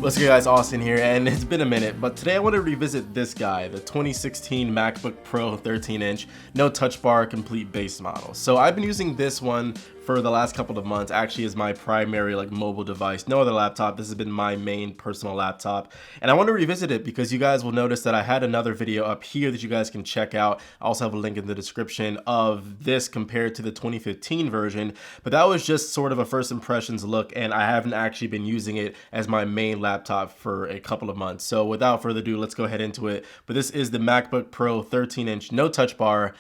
What's good guys, Austin here, and it's been a minute, but today I want to revisit this guy, the 2016 MacBook Pro 13-inch, no touch bar, complete base model. So I've been using this one for the last couple of months, actually as my primary mobile device, no other laptop. This has been my main personal laptop, and I want to revisit it because you guys will notice that I had another video up here that you guys can check out. I also have a link in the description of this compared to the 2015 version, but that was just sort of a first impressions look, and I haven't actually been using it as my main laptop for a couple of months. So without further ado, let's go ahead into it. But this is the MacBook Pro 13-inch, no touch bar,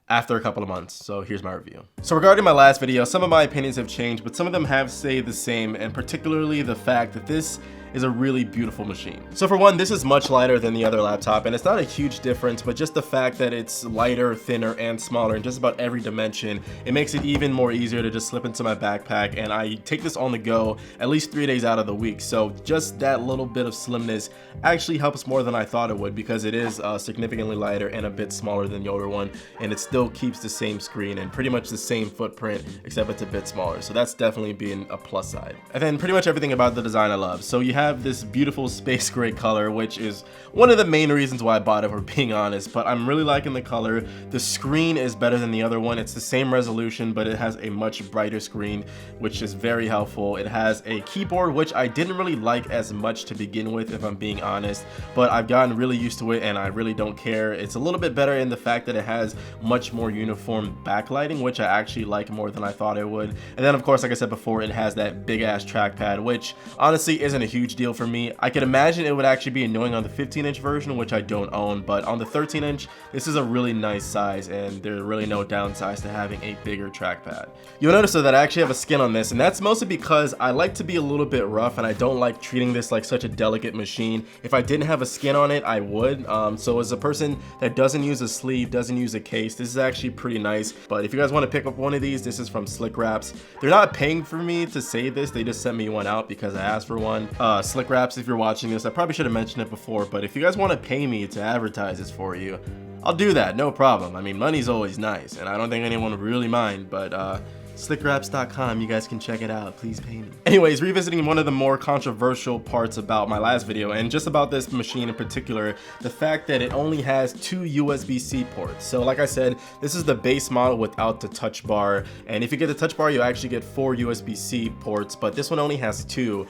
after a couple of months. So here's my review. So regarding my last video, some of my opinions have changed, but some of them have stayed the same, and particularly the fact that this is a really beautiful machine. So for one, this is much lighter than the other laptop, and it's not a huge difference, but just the fact that it's lighter, thinner, and smaller in just about every dimension, it makes it even more easier to just slip into my backpack, and I take this on the go at least 3 days out of the week. So just that little bit of slimness actually helps more than I thought it would, because it is significantly lighter and a bit smaller than the older one, and it still keeps the same screen and pretty much the same footprint, except it's a bit smaller. So that's definitely been a plus side. And then pretty much everything about the design I love. So you have this beautiful space gray color, which is one of the main reasons why I bought it, for being honest, but I'm really liking the color. The screen is better than the other one. It's the same resolution, but it has a much brighter screen, which is very helpful. It has a keyboard, which I didn't really like as much to begin with, if I'm being honest, but I've gotten really used to it and I really don't care. It's a little bit better in the fact that it has much more uniform backlighting, which I actually like more than I thought it would. And then of course, like I said before, it has that big ass trackpad, which honestly isn't a huge deal for me. I could imagine it would actually be annoying on the 15-inch version, which I don't own, but on the 13-inch, this is a really nice size, and there are really no downsides to having a bigger trackpad. You'll notice though that I actually have a skin on this, and that's mostly because I like to be a little bit rough, and I don't like treating this like such a delicate machine. If I didn't have a skin on it, I would. So as a person that doesn't use a sleeve, doesn't use a case, this is actually pretty nice. But if you guys want to pick up one of these, this is from Slick Wraps. They're not paying for me to say this, they just sent me one out because I asked for one. Slick Wraps, if you're watching this, I probably should have mentioned it before, but if you guys want to pay me to advertise this for you, I'll do that, no problem. I mean, money's always nice, and I don't think anyone would really mind, but slickwraps.com, you guys can check it out, please pay me. Anyways, revisiting one of the more controversial parts about my last video, and just about this machine in particular, the fact that it only has 2 USB-C ports. So like I said, this is the base model without the touch bar, and if you get the touch bar, you actually get 4 USB-C ports, but this one only has 2.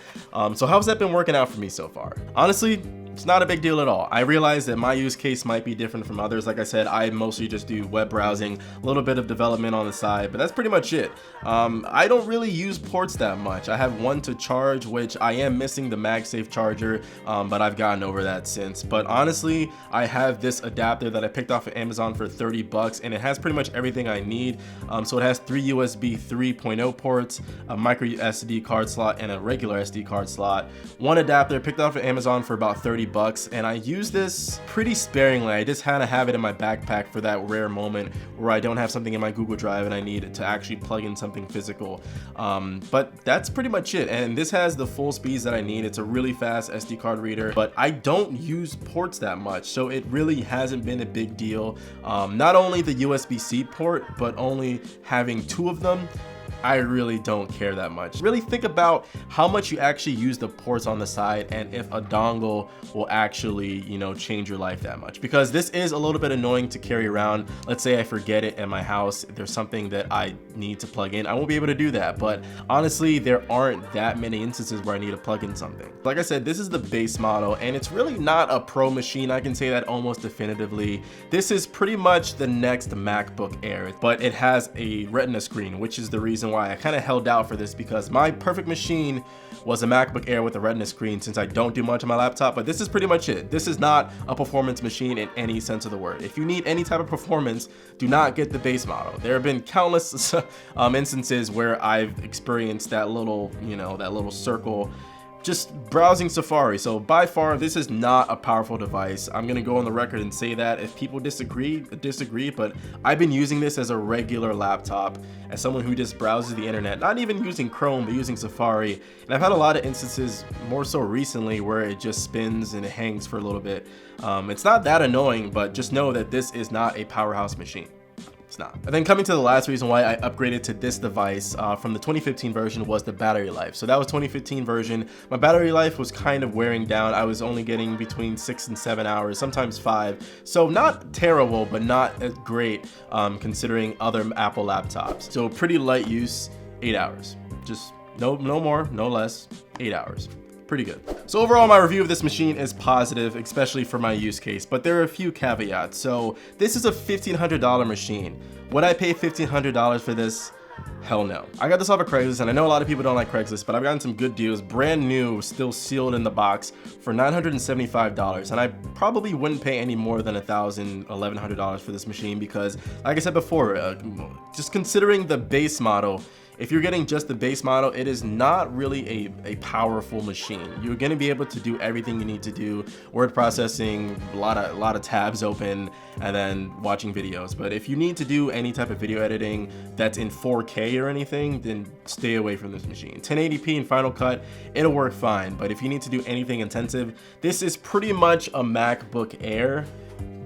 So how's that been working out for me so far? Honestly, it's not a big deal at all. I realize that my use case might be different from others. Like I said, I mostly just do web browsing, a little bit of development on the side, but that's pretty much it. I don't really use ports that much. I have one to charge, which I am missing the MagSafe charger, but I've gotten over that since. But honestly, I have this adapter that I picked off of Amazon for 30 bucks, and it has pretty much everything I need. So it has 3 USB 3.0 ports, a micro SD card slot, and a regular SD card slot. One adapter picked off of Amazon for about 30 bucks, and I use this pretty sparingly. I just kind of have it in my backpack for that rare moment where I don't have something in my Google Drive and I need to actually plug in something physical. But that's pretty much it, and this has the full speeds that I need. It's a really fast SD card reader, but I don't use ports that much, so it really hasn't been a big deal. Not only the USB-C port, but only having 2 of them, I really don't care that much. Really think about how much you actually use the ports on the side, and if a dongle will actually, change your life that much. Because this is a little bit annoying to carry around. Let's say I forget it at my house, there's something that I need to plug in, I won't be able to do that. But honestly, there aren't that many instances where I need to plug in something. Like I said, this is the base model, and it's really not a pro machine. I can say that almost definitively. This is pretty much the next MacBook Air, but it has a Retina screen, which is the reason why I kind of held out for this, because my perfect machine was a MacBook Air with a Retina screen, since I don't do much on my laptop. But this is pretty much it. This is not a performance machine in any sense of the word. If you need any type of performance, do not get the base model. There have been countless instances where I've experienced that little, that little circle just browsing Safari. So by far, this is not a powerful device. I'm gonna go on the record and say that. If people disagree, but I've been using this as a regular laptop, as someone who just browses the internet, not even using Chrome, but using Safari. And I've had a lot of instances, more so recently, where it just spins and it hangs for a little bit. It's not that annoying, but just know that this is not a powerhouse machine. It's not. And then coming to the last reason why I upgraded to this device from the 2015 version was the battery life. So that was 2015 version. My battery life was kind of wearing down. I was only getting between 6 and 7 hours, sometimes 5. So not terrible, but not as great considering other Apple laptops. So pretty light use, 8 hours. Just no more, no less, 8 hours. Pretty good. So overall, my review of this machine is positive, especially for my use case, but there are a few caveats. So this is a $1,500 machine. Would I pay $1,500 for this? Hell no. I got this off of Craigslist, and I know a lot of people don't like Craigslist, but I've gotten some good deals, brand new, still sealed in the box, for $975, and I probably wouldn't pay any more than $1,000, $1,100 for this machine because, like I said before, just considering the base model, if you're getting just the base model, it is not really a powerful machine. You're gonna be able to do everything you need to do, word processing, a lot of tabs open, and then watching videos. But if you need to do any type of video editing that's in 4K or anything, then stay away from this machine. 1080p in Final Cut, it'll work fine. But if you need to do anything intensive, this is pretty much a MacBook Air,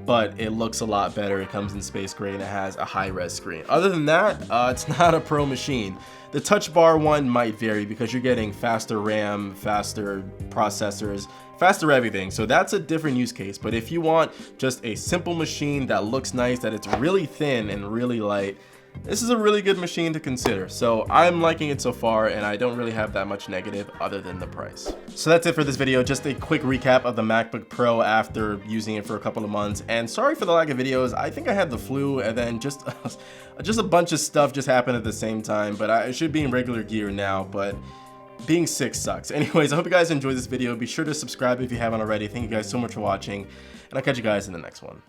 but it looks a lot better. It comes in space gray and it has a high-res screen. Other than that, it's not a pro machine. The touch bar one might vary because you're getting faster RAM, faster processors, faster everything. So that's a different use case. But if you want just a simple machine that looks nice, that it's really thin and really light, this is a really good machine to consider. So I'm liking it so far, and I don't really have that much negative other than the price. So that's it for this video. Just a quick recap of the MacBook Pro after using it for a couple of months. And sorry for the lack of videos. I think I had the flu, and then just a bunch of stuff just happened at the same time. But I should be in regular gear now, but being sick sucks. Anyways, I hope you guys enjoyed this video. Be sure to subscribe if you haven't already. Thank you guys so much for watching, and I'll catch you guys in the next one.